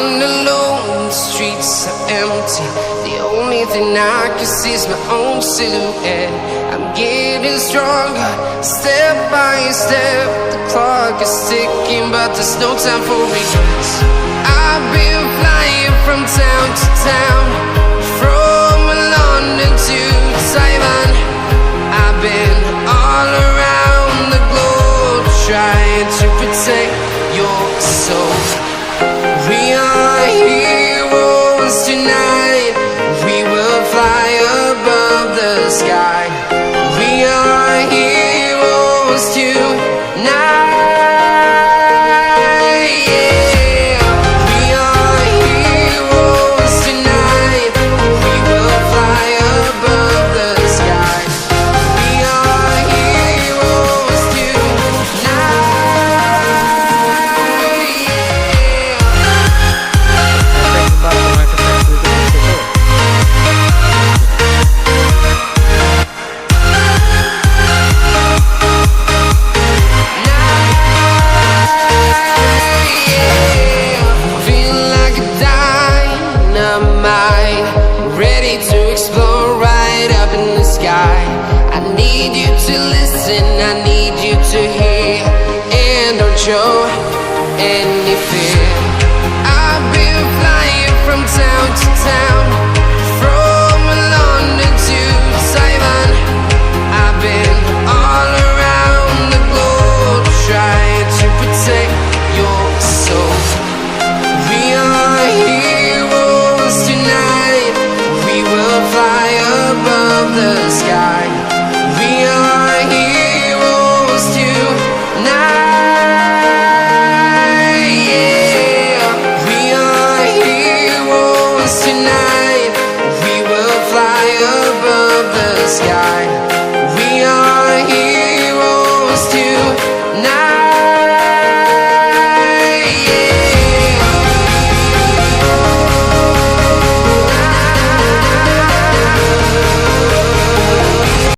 Walking alone, the streets are empty. The only thing I can see is my own silhouette. I'm getting stronger, step by step. The clock is ticking, but there's no time for regrets. I've been flying from town to town, from London to Taiwan. I've been all around the globe, trying to protect your soul. We are heroes tonight. We will fly above the sky. We are heroes tonight. Yeah. We are heroes tonight. We will fly above the sky. We are heroes tonight. I need you to listen, I need you to hear, and don't show. And